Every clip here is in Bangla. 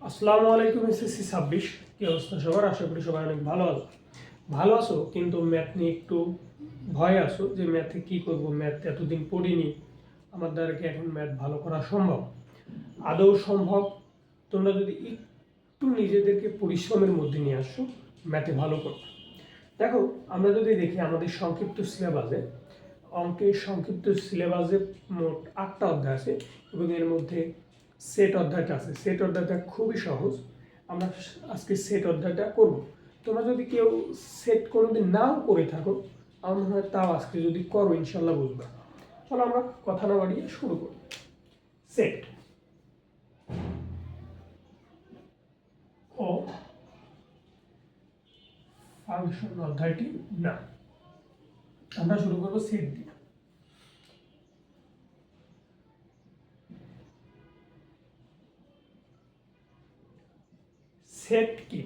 আসসালামু আলাইকুম। এসএসসি 26 কি অবস্থা সবার? আশা করি সবাই অনেক ভালো আছো, কিন্তু ম্যাথ নিয়ে একটু ভয় আছো যে ম্যাথে কি করব, ম্যাথ এতদিন পড়িনি, আমার দ্বারা কি এখন ম্যাথ ভালো করা সম্ভব? আদৌ সম্ভব? তোমরা যদি একটু নিজেদেরকে পরিশ্রমের মধ্যে নিয়ে আসো, ম্যাথে ভালো করো। দেখো, আমরা যদি দেখি আমাদের সংক্ষিপ্ত সিলেবাসে, অঙ্কের সংক্ষিপ্ত সিলেবাসে মোট 8টা অধ্যায় আছে এবং এর মধ্যে সেট অধ্যায়টা আছে। সেট অধ্যায়টা খুবই সহজ, আমরা আজকে সেট অধ্যায়টা করব। তোমরা যদি কেউ সেট কোনোদিন নাও করে থাকো, আমার মনে হয় তাও আজকে যদি করো ইনশাল্লাহ বুঝবে। চলো আমরা কথা না বাড়িয়ে শুরু করি। সেট ও ফাংশন অধ্যায়টি না, আমরা শুরু করবো সেট দিয়ে। সেট কি?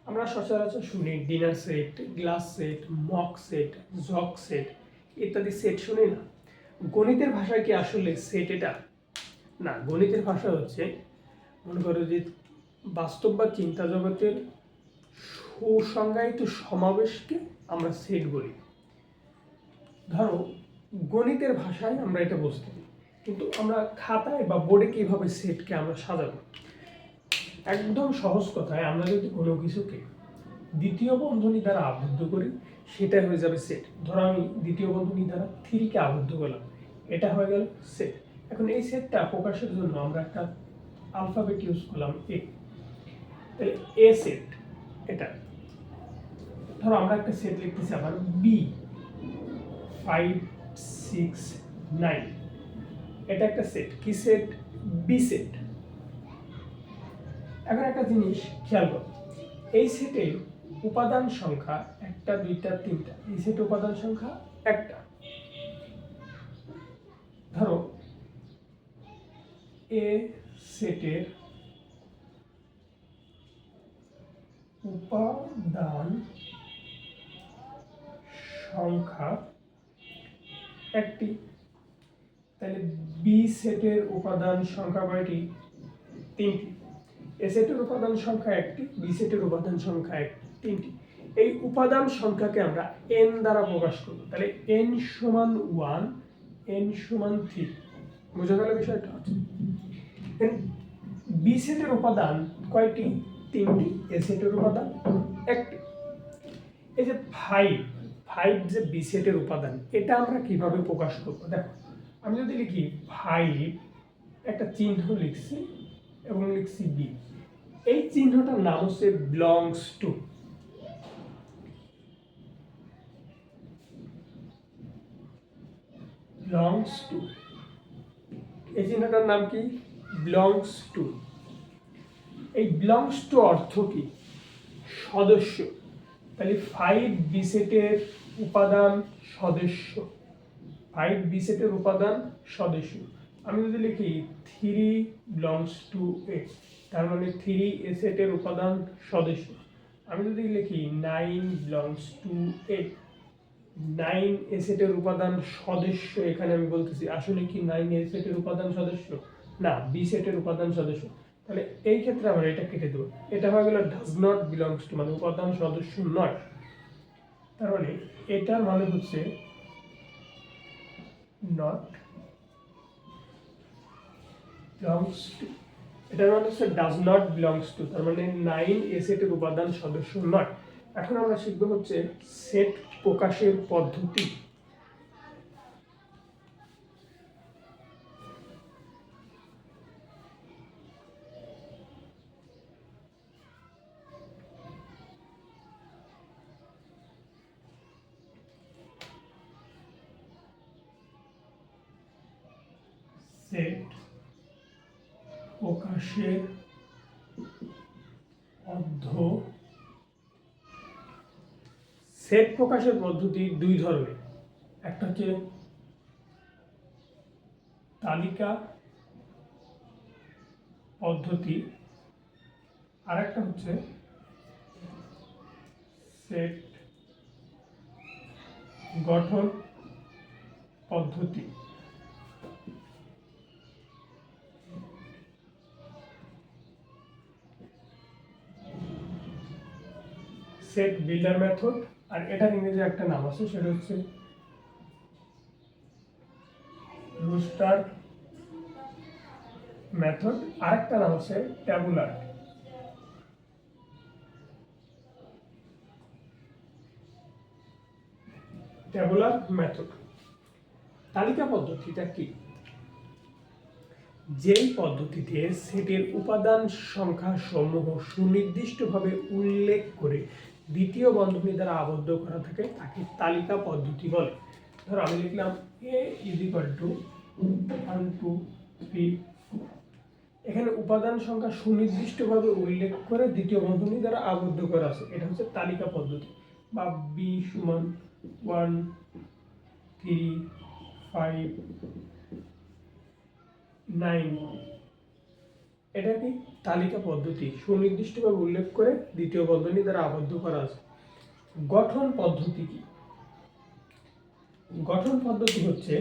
আমরা সচরাচর শুনি dinner set, glass set, mug set, jug set ইত্যাদি সেট শুনি না। গণিতের ভাষায় কি আসলে সেট এটা? না, গণিতের ভাষা হচ্ছে, মনে করো যে বাস্তব বা চিন্তা জগতের সুসংজ্ঞায়িত সমাবেশকে আমরা সেট বলি। ধরো, গণিতের ভাষায় আমরা এটা বুঝতে পারি, কিন্তু আমরা খাতায় বা বোর্ডে কিভাবে সেটকে আমরা সাজাবো? একদম সহজ কথায়, আমরা যদি কোনো কিছুকে দ্বিতীয় বন্ধনী দ্বারা আবদ্ধ করি, সেটা হয়ে যাবে সেট। ধরো আমি দ্বিতীয় বন্ধনী দ্বারা 3কে আবদ্ধ করলাম, এটা হয়ে গেল সেট। এখন এই সেটটা প্রকাশের জন্য আমরা একটা আলফাবেট ইউজ করলাম এ, তাহলে এ সেট এটা। ধরো আমরা একটা সেট লিখতেছি আবার বি 5 6 9, এটা একটা সেট। কি সেট? B set. এখন একটা জিনিস খেয়াল করো, এই সেটের উপাদান সংখ্যা 1 2 3, এই সেটের উপাদান সংখ্যা একটা। ধরো এ সেটের উপাদান সংখ্যা একটি, তাহলে বি সেটের উপাদান সংখ্যা কয়টি? 3টি। এ সেটের উপাদান সংখ্যা একটি, বি সেটের উপাদান সংখ্যা 3টি। এই উপাদান সংখ্যাকে আমরা n দ্বারা প্রকাশ করব, তাহলে n সমান 1, n সমান 3। বুঝা গেল বিষয়টা? বি সেটের উপাদান কয়টি? 3টি। এ সেটের উপাদান একটি। এই যে 5 যে বি সেটের উপাদান, এটা আমরা কিভাবে প্রকাশ করব? দেখো, আমি যদি লিখি 5, একটা চিহ্ন লিখছি এবং লিখছি বি, এই চিহ্নটার নাম হচ্ছে বিলংস টু। বিলংস টু, এই চিহ্নটার নাম কি? Belongs to. এই বিলংস টু অর্থ কি? সদস্য। তাহলে 5 বি সেটের উপাদান সদস্য, 5 বি সেটের উপাদান সদস্য। আমি যদি লিখি 3 বিলংস টু এ, তার মানে 3 এ সেটের উপাদান সদস্য। আমি যদি লিখি 9 বিলংস টু এ, 9 এ সেটের উপাদান সদস্য। এখানে আমি বলতেছি আসলে কি 9 এ সেটের উপাদান সদস্য? না, বি সেটের উপাদান সদস্য। তাহলে এই ক্ষেত্রে আমরা এটা কেটে দেবো, এটা হয়ে গেল ডাজ নট বিলংস টু, মানে উপাদান সদস্য নয়। তার মানে এটার মানে হচ্ছে নট বিলংস টু, এটার মানে হচ্ছে ডাজ নট বিলংস টু, তার মানে 9 এ সেটের উপাদান সদস্য নয়। এখন আমরা শিখবো হচ্ছে সেট প্রকাশের পদ্ধতি। সেট প্রকাশের সেট প্রকাশের পদ্ধতি দুই ধরনের, একটা হচ্ছে তালিকা পদ্ধতি, আর একটা হচ্ছে সেট গঠন পদ্ধতি। সেট বিল্ডার মেথড, আর এটার ইংরেজি একটা নাম আছে, সেটা হচ্ছে রুস্টার মেথড, আরেকটা নাম আছে ট্যাবুলার। Tabular method. তালিকা পদ্ধতিটা কি? যেই পদ্ধতিতে সেটের উপাদান সংখ্যা সমূহ সুনির্দিষ্টভাবে উল্লেখ করে দ্বিতীয় বন্ধনী দ্বারা আবদ্ধ করা থাকে তাকে তালিকা পদ্ধতি বলে। ধরো আমি লিখলাম a = 1 2 3 4। এখানে উপাদান সংখ্যা সুনির্দিষ্টভাবে উল্লেখ করে দ্বিতীয় বন্ধনী দ্বারা আবদ্ধ করা আছে, এটা হচ্ছে তালিকা পদ্ধতি। বা b = 1 3 5 9, এটা কি তালিকা পদ্ধতি, সুনির্দিষ্টভাবে উল্লেখ করে দ্বিতীয় বন্ধনী দ্বারা আবদ্ধ করা আছে। গঠন পদ্ধতি কি? গঠন পদ্ধতি হচ্ছে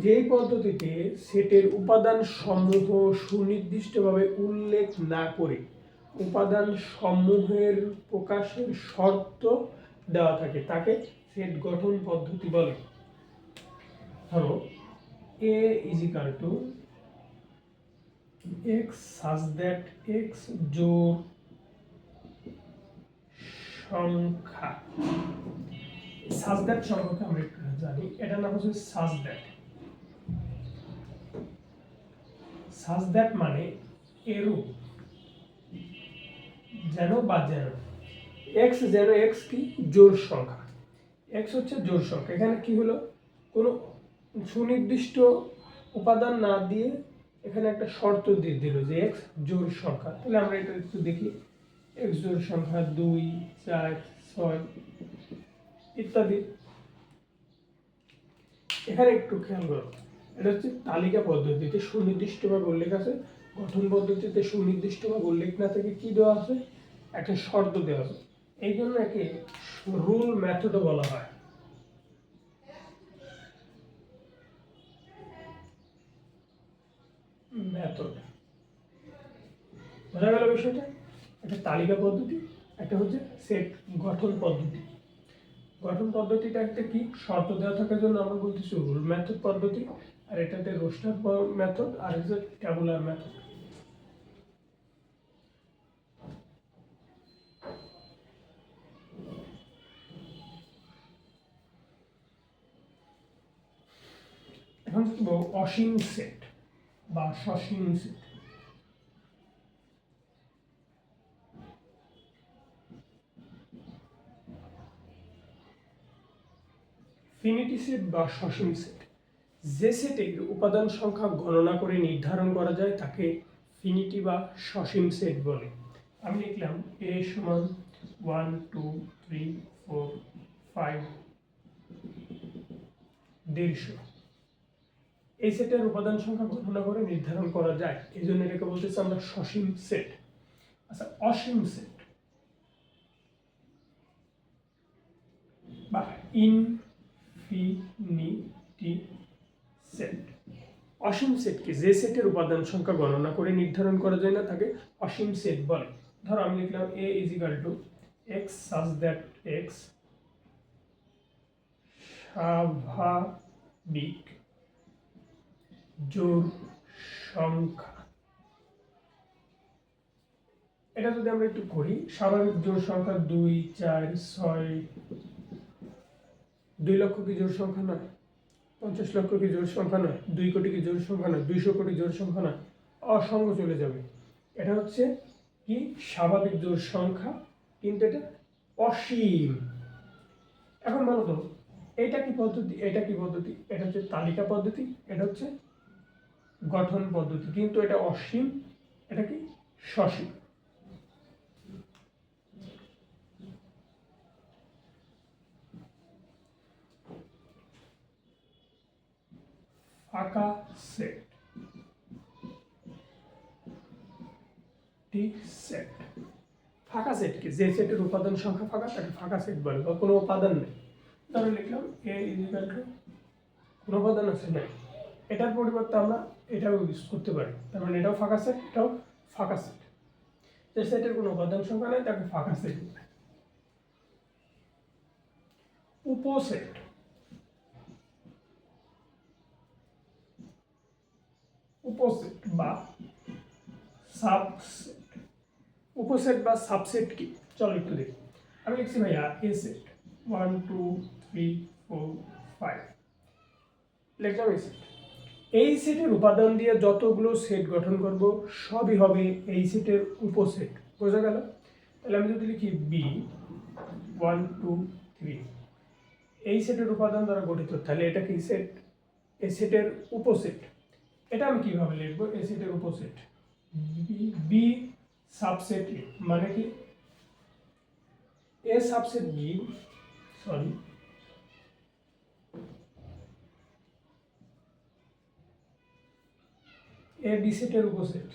যেই পদ্ধতিতে সেটের উপাদান সমূহ সুনির্দিষ্টভাবে উল্লেখ না করে উপাদান সমূহের প্রকাশের শর্ত দেওয়া থাকে তাকে সেট গঠন পদ্ধতি বলে। ধরো a = x such that x জোড় সংখ্যা। such that সংখ্যাকে আমরা একটু জানি, এটার নাম হচ্ছে such that। such that মানে এরূপ, যেন বা যেন x যেন x কি জোড় সংখ্যা, x হচ্ছে জোড় সংখ্যা। এখানে কি হলো, কোনো সুনির্দিষ্ট উপাদান না দিয়ে এখানে একটা শর্ত দিয়ে দিল যে x জোড় সংখ্যা। তাহলে আমরা এটা একটু দেখি, x জোড় সংখ্যা 2 4 6 ইত্যাদি। এখানে একটু খেয়াল করো, এটা হচ্ছে তালিকা পদ্ধতিতে সুনির্দিষ্টভাবে উল্লেখ আছে। গঠন পদ্ধতিতে সুনির্দিষ্টভাবে উল্লেখ না থেকে কি দেওয়া আছে, একটা শর্ত দেওয়া আছে, এই জন্য একে রুল মেথডও বলা হয়। মেথড বোঝা গেল বিষয়টা? একটা তালিকা পদ্ধতি, একটা হচ্ছে সেট গঠন পদ্ধতি। গঠন পদ্ধতিটা একটা কি, শর্ত দেওয়া থাকার জন্য আমরা বলতেছি রুল মেথড পদ্ধতি, আর এটাতে রোস্টার মেথড, আর হচ্ছে ট্যাবুলার মেথড। এখন শিখব অসীম সেট বা সসীম সেট। ফিনিটি সেট বা সসীম সেট, যে সেটের উপাদান সংখ্যা গণনা করে নির্ধারণ করা যায় তাকে ফিনিটি বা সসীম সেট বলে। আমি লিখলাম a = 1 2 3 4 5 150। এই সেটের উপাদান সংখ্যা গণনা করে নির্ধারণ করা যায়, এই জন্য এটাকে বলতেছি আমরা সসীম সেট। আচ্ছা, অসীম সেট বা ইনফিনিটি সেট। অসীম সেটকে যে সেটের উপাদান সংখ্যা গণনা করে নির্ধারণ করা যায় না তাকে অসীম সেট বলে। ধরো আমি লিখলাম a = x such that x স্বাভাবিক জোড় সংখ্যা। এটা যদি আমরা একটু করি, স্বাভাবিক জোড় সংখ্যা 2 4 6, 2 লক্ষ কি জোড় সংখ্যা নয়? 50 লক্ষ কি জোড় সংখ্যা নয়? 2 কোটি কি জোড় সংখ্যা নয়? 200 কোটি জোড় সংখ্যা নয়? অসংখ্য চলে যাবে। এটা হচ্ছে কি স্বাভাবিক জোড় সংখ্যা, কিন্তু এটা অসীম। এখন বলো তো এটা কি পদ্ধতি, এটা কি পদ্ধতি? এটা হচ্ছে তালিকা পদ্ধতি, এটা হচ্ছে গঠন পদ্ধতি, কিন্তু এটা অসীম, এটা কি সসীম। ফাঁকা সেট, টি সেট। ফাঁকা সেট কি, যে সেটের উপাদান সংখ্যা ফাঁকা তাকে ফাঁকা সেট বলে, বা কোনো উপাদান নেই। তাহলে লিখলাম a = কোনো উপাদান আছে না, এটার পরিবর্তে আমরা এটাও ইউজ করতে পারি, তার মানে এটাও ফাঁকা সেট, এটাও ফাঁকা সেট। যে সেটের কোনো উপাদান সংখ্যা নাই তাকে ফাঁকা সেট বলে। উপসেট, উপসেট বা সাবসেট। উপসেট বা সাবসেট কি চলো একটু দেখি। আমি লিখছি ভাইয়া এ সেট 1 2 3 4 5 লিখলাম এই সেট। এই সেটের উপাদান দিয়ে যতগুলো সেট গঠন করব সবই হবে এই সেটের উপসেট। বোঝা গেল? তাহলে আমি যদি লিখি বি 1 2 3 এই সেটের উপাদান দ্বারা গঠিত, তাহলে এটা কি সেট? এই সেটের উপসেট। এটা আমি কিভাবে লিখবো? এই সেটের উপসেট বি সাবসেট এ, মানে কি এ subset B, sorry A B সেটের উপসেট।